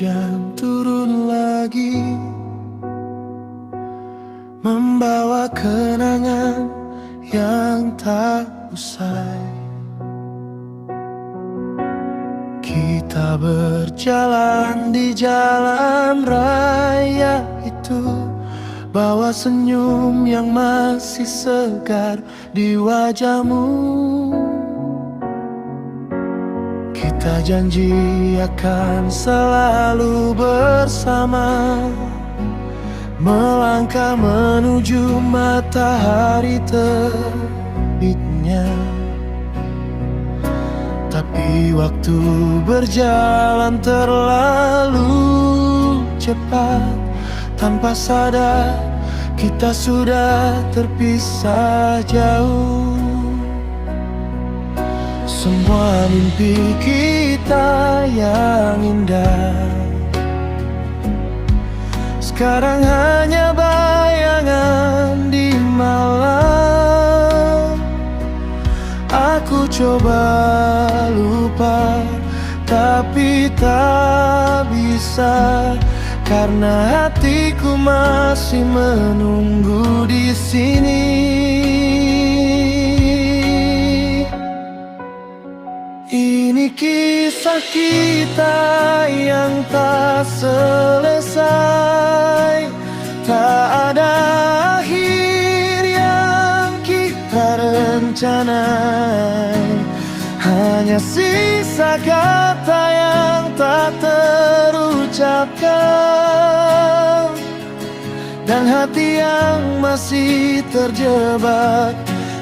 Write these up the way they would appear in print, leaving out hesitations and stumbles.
Hujan turun lagi, membawa kenangan yang tak usai. Kita berjalan di jalan raya itu, bawa senyum yang masih segar di wajahmu. Kita janji akan selalu bersama, melangkah menuju matahari terbitnya. Tapi waktu berjalan terlalu cepat, tanpa sadar kita sudah terpisah jauh. Semua mimpi kita yang indah sekarang hanya bayangan di malam. Aku coba lupa, tapi tak bisa, karena hatiku masih menunggu di sini. Ini kisah kita yang tak selesai, tak ada akhir yang kita rencanai, hanya sisa kata yang tak terucapkan, dan hati yang masih terjebak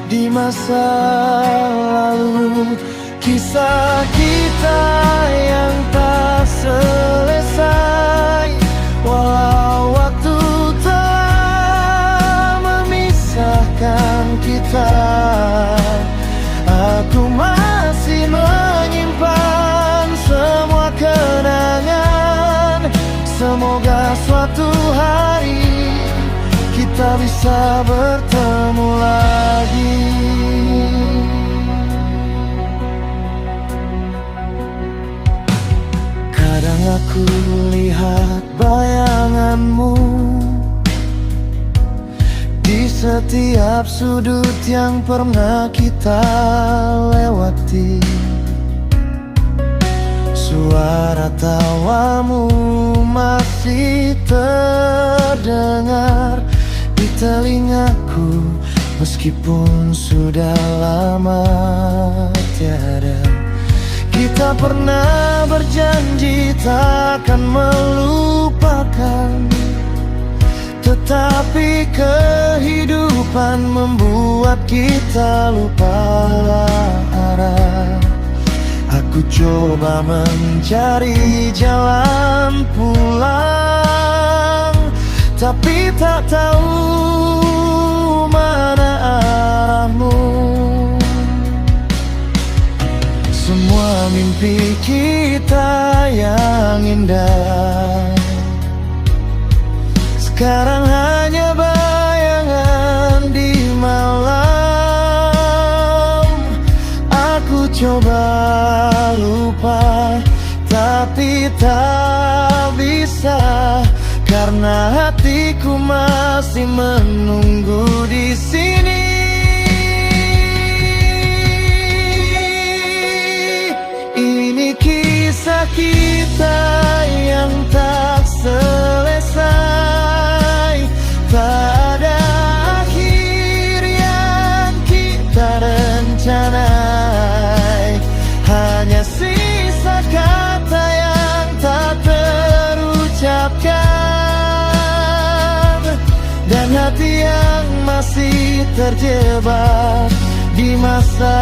di masa lalu. Kisah kita yang tak selesai, walau waktu telah memisahkan kita. Aku masih menyimpan semua kenangan. Semoga suatu hari kita bisa bertemu lagi. Kadang aku lihat bayanganmu di setiap sudut yang pernah kita lewati. Suara tawamu masih terdengar di telingaku, meskipun sudah lama tiada. Kita pernah berjanji takkan melupakan, tetapi kehidupan membuat kita lupa arah. Aku coba mencari jalan pulang, tapi tak tahu mana arahmu. Semua mimpi kita yang indah sekarang hanya bayangan di malam. Aku coba lupa, tapi tak bisa, karena hatiku masih menunggu di sini. Ini kisah kita yang tak selesai, tak ada akhir yang kita rencanai, hanya sisa kata yang tak terucapkan, dan hati yang masih terjebak di masa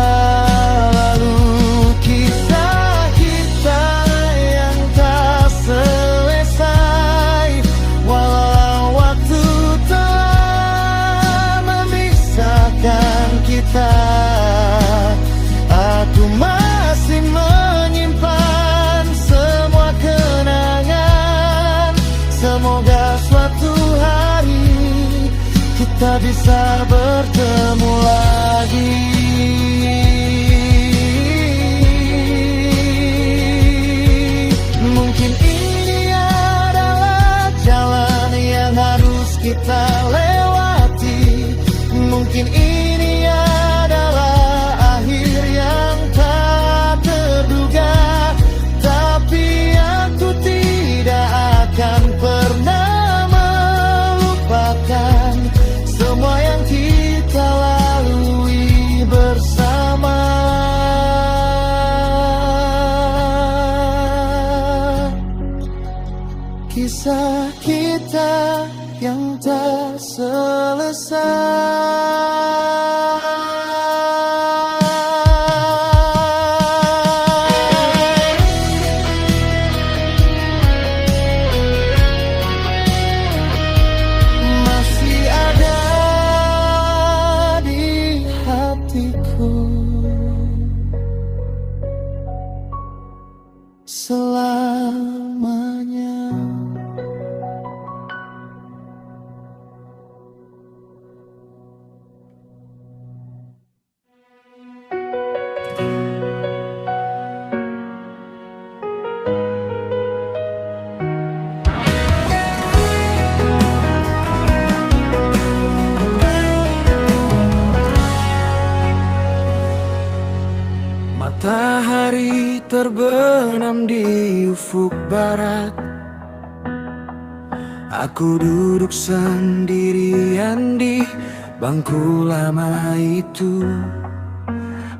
lalu. Kisah kita yang tak selesai, walau waktu telah memisahkan kita. Aku masih menyimpan semua kenangan. Semoga suatu hari kita bisa bertemu lagi. bersama. Kisah kita yang tak selesai masih ada di hatiku selamanya. Matahari terbenam di ufuk barat. Aku duduk sendirian di bangku lama itu.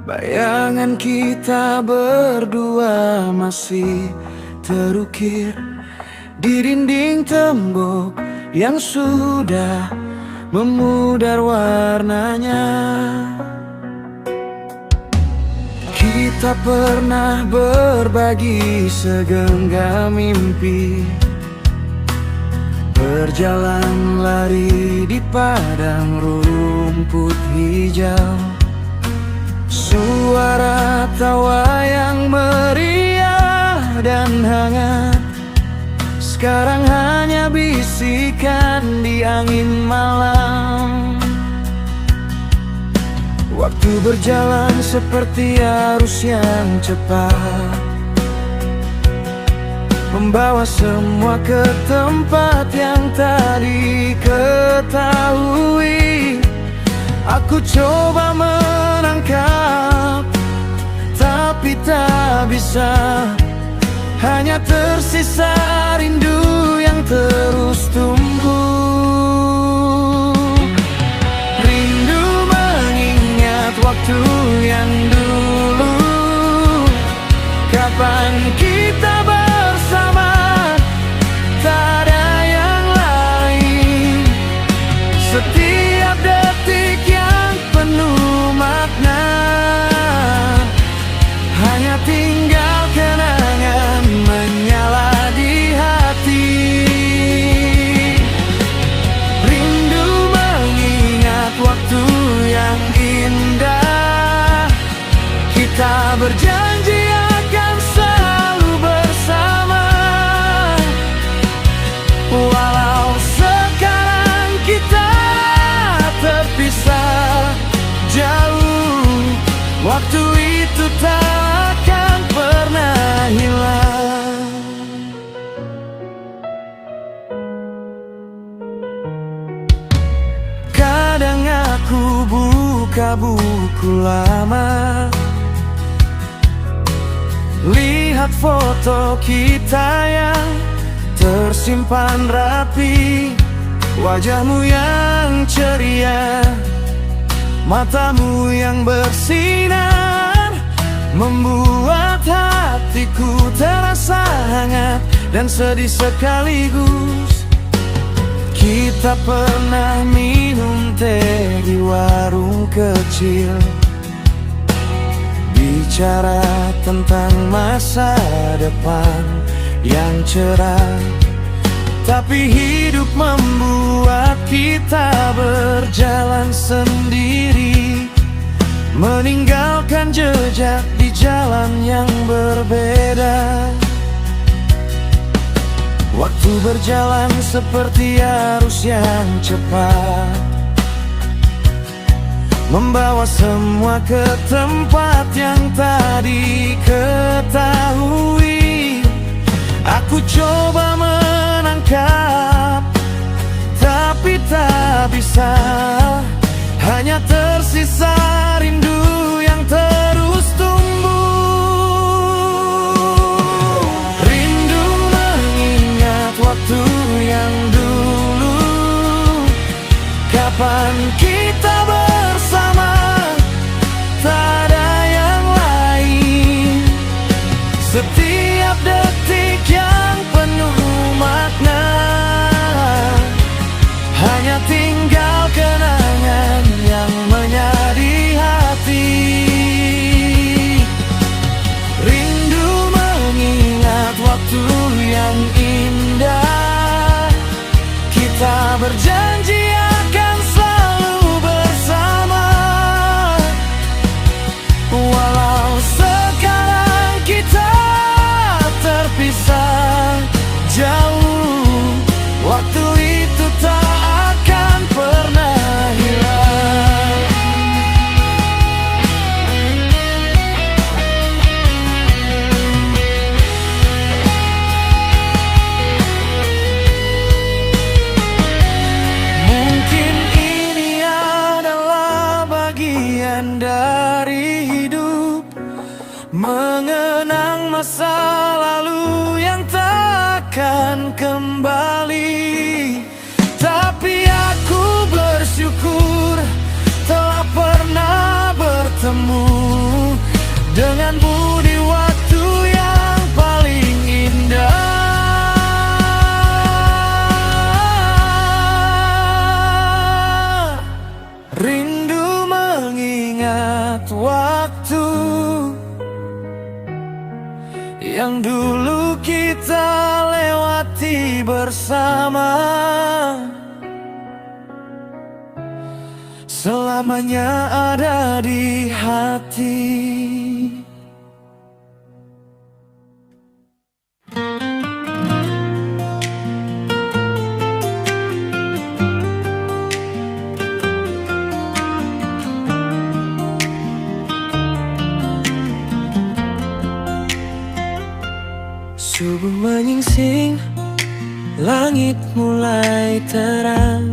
Bayangan kita berdua masih terukir di dinding tembok yang sudah memudar warnanya. Kita pernah berbagi segenggam mimpi, berjalan lari di padang rumput hijau. Suara tawa yang meriah dan hangat sekarang hanya bisikan di angin malam. Waktu berjalan seperti arus yang cepat, membawa semua ke tempat yang tak diketahui. Aku coba menangkap, tapi tak bisa. Hanya tersisa rindu yang terus tumbuh. Rindu mengingat waktu yang dulu. Kapan kita bersama, tak ada yang lain. Setiap detik yang penuh makna, hanya tinggal kenangan menyala di hati. Rindu mengingat waktu yang indah. Kita berjanji akan selalu bersama, walau sekarang kita terpisah jauh. Waktu itu tak akan pernah hilang. Kadang aku buka buku lama, lihat foto kita yang tersimpan rapi. Wajahmu yang ceria, matamu yang bersinar, membuat hatiku terasa hangat dan sedih sekaligus. Kita pernah minum teh di warung kecil, bicara tentang masa depan yang cerah. Tapi hidup membuat kita berjalan sendiri, meninggalkan jejak di jalan yang berbeda. Waktu berjalan seperti arus yang cepat, membawa semua ke tempat yang tak diketahui. Aku coba menangkap, tapi tak bisa. Hanya tersisa rindu yang terus tumbuh. Rindu mengingat waktu yang dulu. Kapan kita bersama, tak mengenang masa lalu yang takkan kembali. Tapi aku bersyukur telah pernah bertemu denganmu di waktu yang paling indah. Rindu mengingat waktu yang dulu kita lewati bersama, selamanya ada di hati. Subuh menyingsing, langit mulai terang.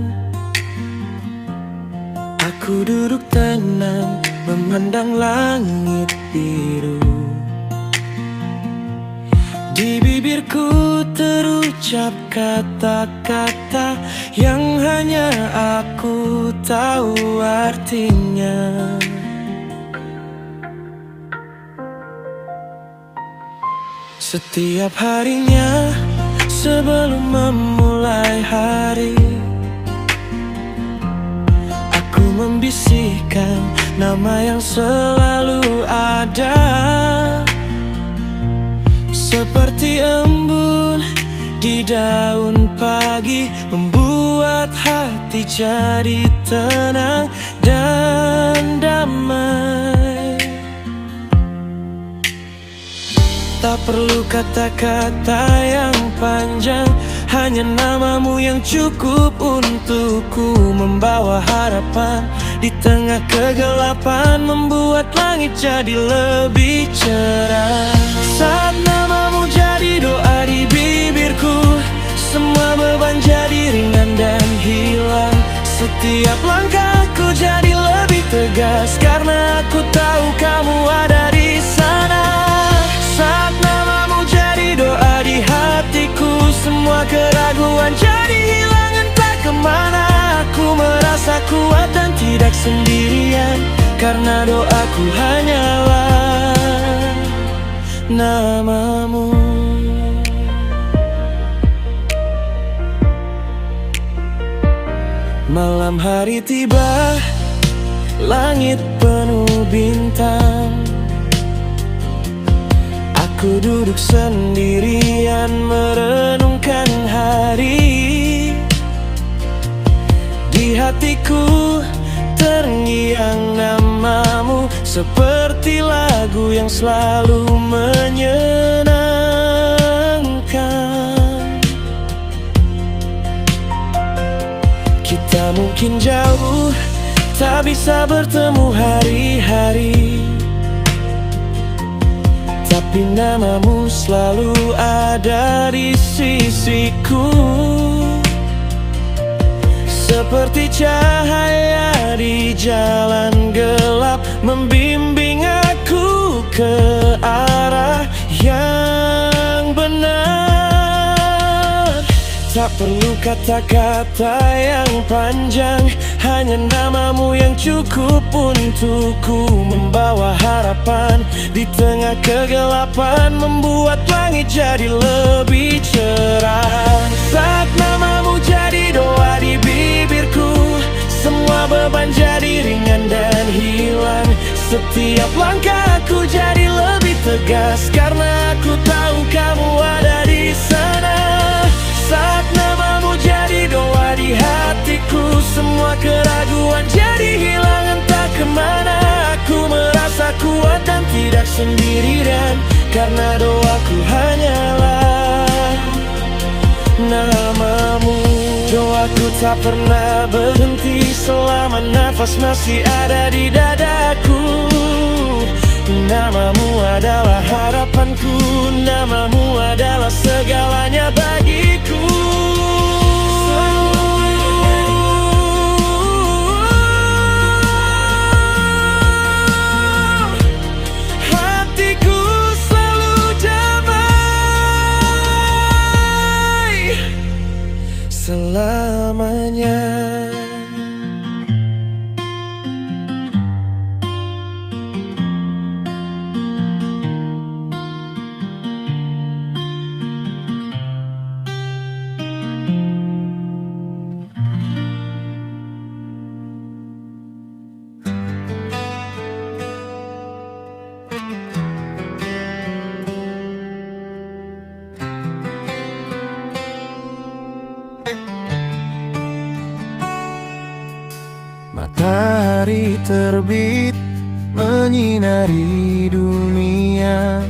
Aku duduk tenang, memandang langit biru. Di bibirku terucap kata-kata yang hanya aku tahu artinya. Setiap harinya sebelum memulai hari, aku membisikkan nama yang selalu ada. Seperti embun di daun pagi, membuat hati jadi tenang dan damai. Tak perlu kata-kata yang panjang, hanya namamu yang cukup untukku membawa harapan. Di tengah kegelapan membuat langit jadi lebih cerah. Saat namamu jadi doa di bibirku, semua beban jadi ringan dan hilang. Setiap langkahku jadi lebih tegas karena aku tahu kamu ada di sana. Saat namamu jadi doa di hatiku, semua keraguan jadi hilang entah kemana. Aku merasa kuat dan tidak sendirian, karena doaku hanyalah namamu. Malam hari tiba, langit penuh bintang. Aku duduk sendirian merenungkan hari. Di hatiku terngiang namamu, seperti lagu yang selalu menyenangkan. Kita mungkin jauh, tak bisa bertemu hari-hari, tapi namamu selalu ada di sisiku. Seperti cahaya di jalan gelap, membimbing aku ke arah yang benar. Tak perlu kata-kata yang panjang, hanya namamu yang cukup untukku membawa harapan. Di tengah kegelapan membuat langit jadi lebih cerah. Saat namamu jadi doa di bibirku, semua beban jadi ringan dan hilang. Setiap langkahku jadi lebih tegas karena aku tahu kamu ada di sana. Saat namamu jadi doa di hatiku, semua keraguan jadi hilang entah kemana. Aku merasa kuat dan tidak sendirian, karena doaku hanyalah namamu. Doaku tak pernah berhenti selama nafas masih ada di dadaku. Namamu adalah harapanku, namamu adalah segalanya bagiku. Hatiku terbit menyinari dunia,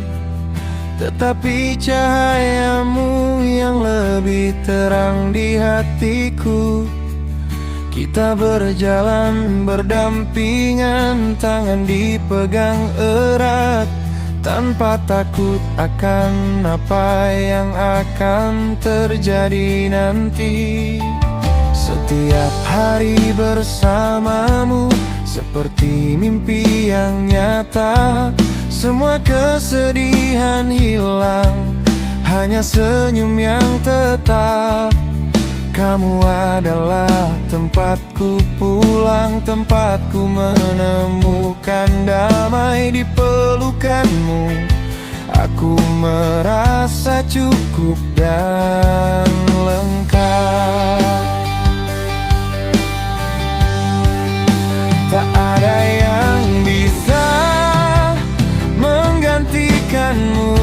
tetapi cahayamu yang lebih terang di hatiku. Kita berjalan berdampingan, tangan dipegang erat, tanpa takut akan apa yang akan terjadi nanti. Setiap hari bersamamu seperti mimpi yang nyata. Semua kesedihan hilang, hanya senyum yang tetap. Kamu adalah tempatku pulang, tempatku menemukan damai di pelukanmu. Aku merasa cukup dan lengkap. Tak ada yang bisa menggantikanmu,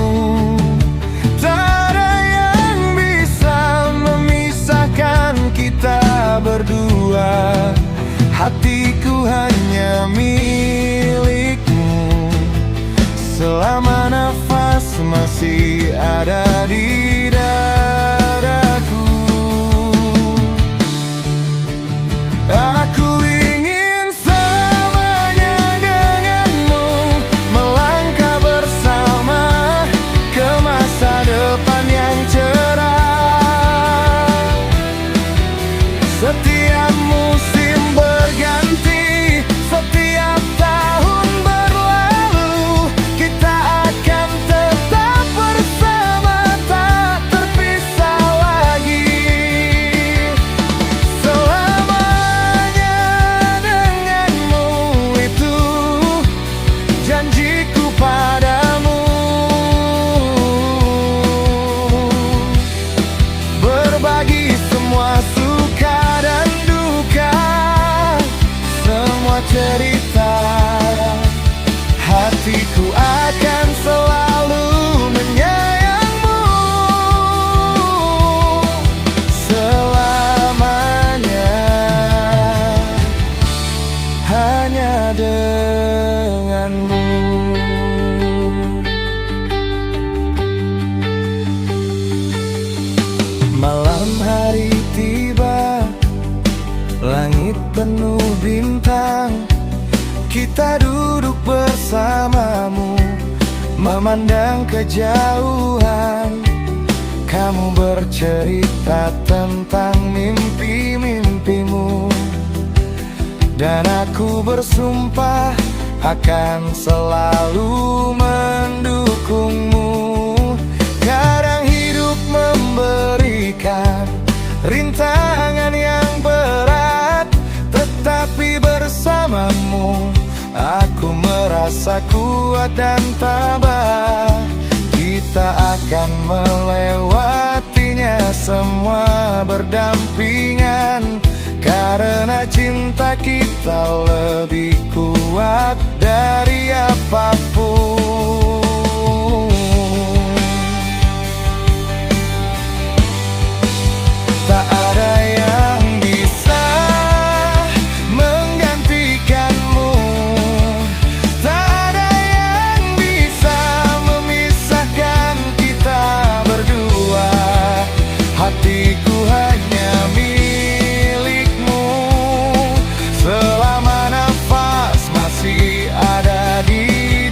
tak ada yang bisa memisahkan kita berdua. Hatiku hanya milikmu, selama nafas masih ada di dadaku. Aku ingin selamanya denganmu, melangkah bersama ke masa depan yang cerah. Setiap musim berganti, setiap tahun berlalu, kita akan tetap bersama, tak terpisah lagi. Selamanya denganmu, itu janjiku padamu. Berbagi semua suka dan duka, semua cerita, hatiku akan selalu menyayangmu. Selamanya hanya denganmu. Malam hari tiba, langit penuh bintang. Kita duduk bersamamu, memandang kejauhan. Kamu bercerita tentang mimpi-mimpimu, dan aku bersumpah akan selalu mendukungmu. Kadang hidup memberikan rintangan yang berat, tetapi bersamamu aku merasa kuat dan tabah. Kita akan melewatinya semua berdampingan, karena cinta kita lebih kuat dari apapun. Tak ada yang bisa menggantikanmu, tak ada yang bisa memisahkan kita berdua. Hatiku hanya milikmu, selama nafas masih ada di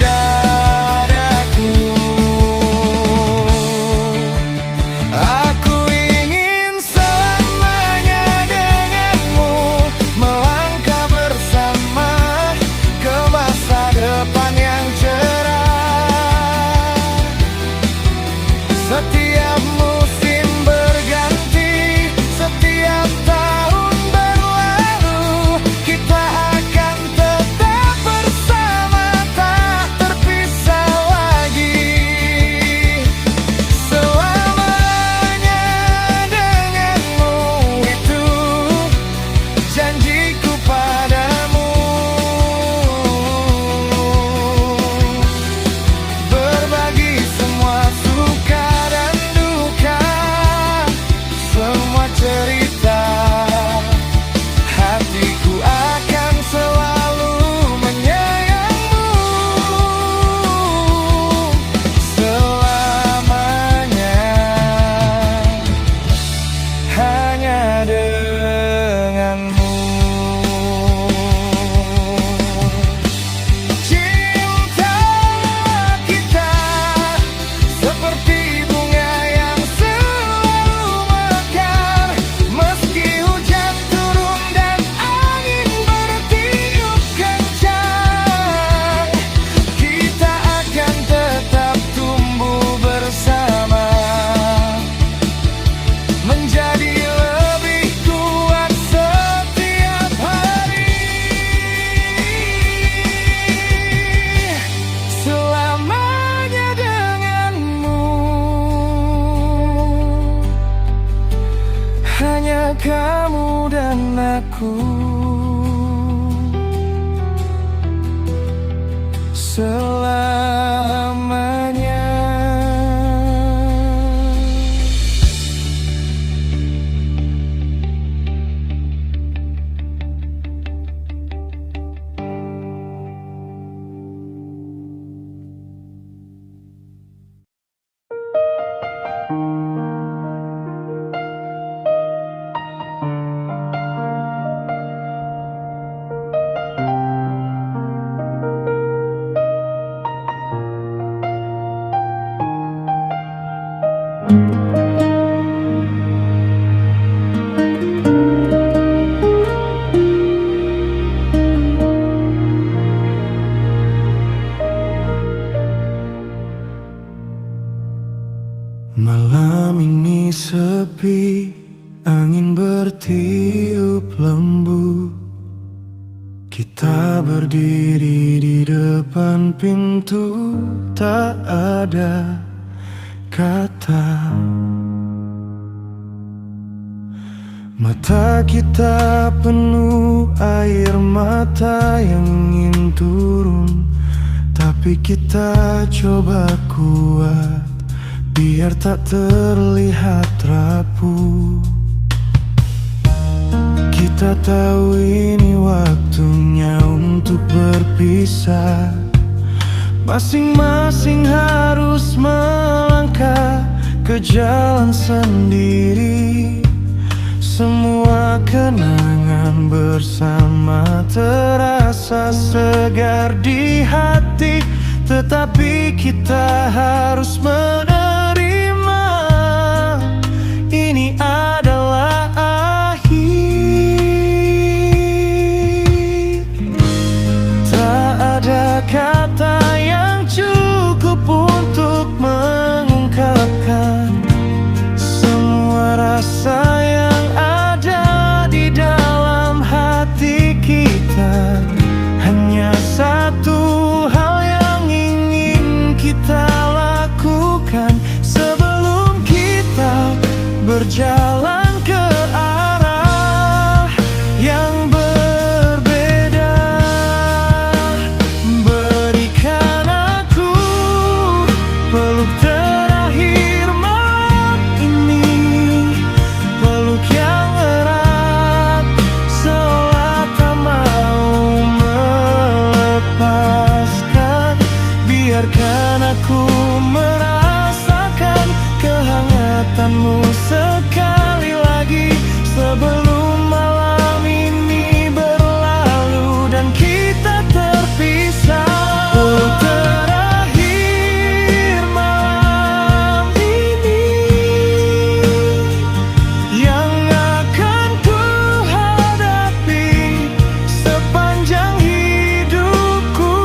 kamu dan aku selamanya. Malam ini sepi, angin bertiup lembut. Kita berdiri di depan pintu, tak ada kata. Mata kita penuh air mata yang ingin turun, tapi kita coba kuat biar tak terlihat rapuh. Kita tahu ini waktunya untuk berpisah. Masing-masing harus melangkah ke jalan sendiri. Semua kenangan bersama terasa segar di hati, tetapi kita harus menerima ini adalah akhir. Tak ada kata yang cukup untuk mengungkapkan semua rasa yang ada di dalam hati kita. Hanya satu hal yang ingin kita lakukan sebelum kita berjalan ke arah yang berbeda. Berikan aku peluk terakhir malam ini, peluk yang erat seolah tak mau melepaskan. Biarkan aku merasakan kehangatanmu sekali lagi sebelum malam ini berlalu dan kita terpisah. Peluk terakhir malam ini yang akan ku hadapi sepanjang hidupku.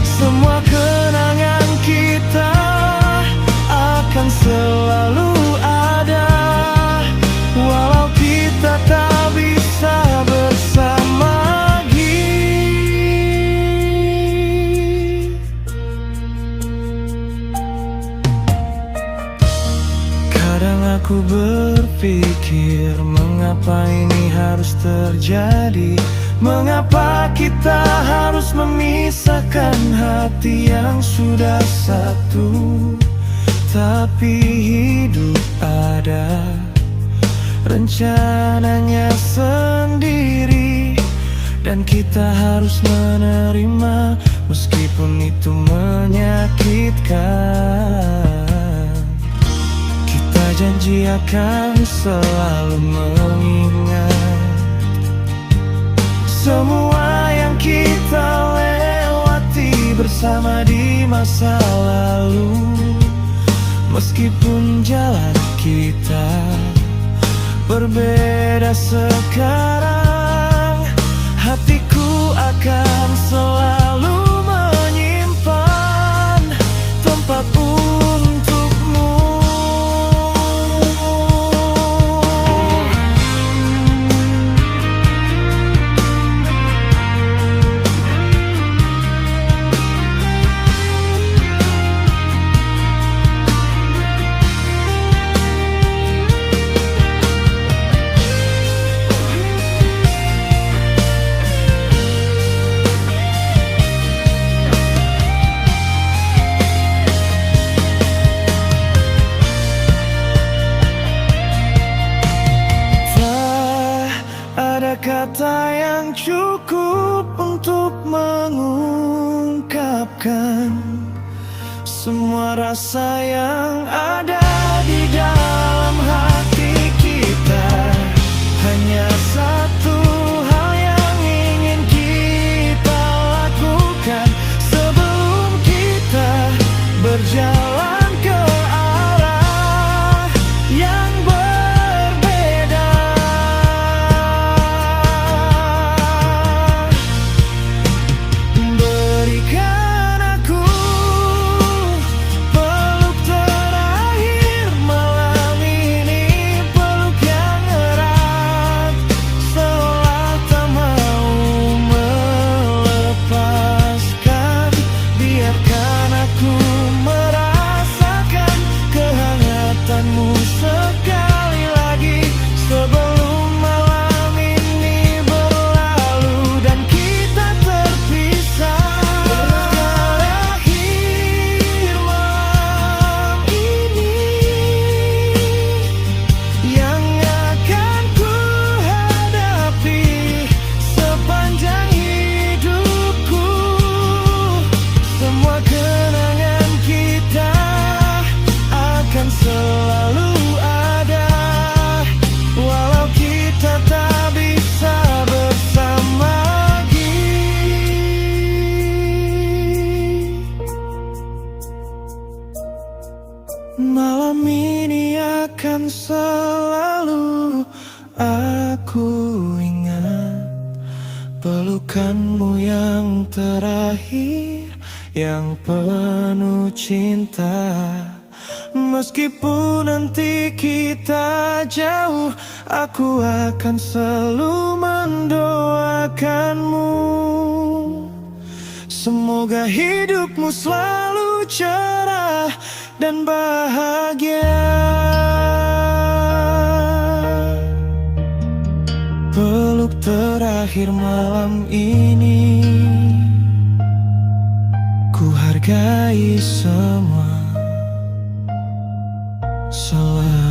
Semua kenangan kita akan selalu ada, walau kita tak bisa bersama lagi. Kadang aku berpikir, mengapa ini harus terjadi? Mengapa kita harus memisahkan hati yang sudah satu? Tapi hidup ada rencananya sendiri, dan kita harus menerima meskipun itu menyakitkan. Kita janji akan selalu mengingat semua yang kita lewati bersama di masa lalu. Meskipun jalan kita berbeda sekarang, hatiku akan selalu menyimpan tempat untukmu. lupakan semua rasa yang ada di dalam hati kita. Hanya satu hal yang ingin kita lakukan sebelum kita berjalan ke arah yang berbeda. Berikan aku peluk terakhir malam ini, peluk yang erat seolah tak mau melepaskan. Biarkan aku merasakan kehangatanmu sekali lagi sebelum malam ini berlalu dan kita terpisah. Terakhir malam ini yang akan ku hadapi sepanjang hidupku. Semua kenangan kita akan selalu ada, walau kita tak bisa bersama lagi. Malam ini akan selalu aku ingat, pelukanmu yang terakhir yang penuh cinta. Meskipun nanti kita jauh, aku akan selalu mendoakanmu. Semoga hidupmu selalu cerah dan bahagia. Peluk terakhir malam ini, ku hargai semua selalu.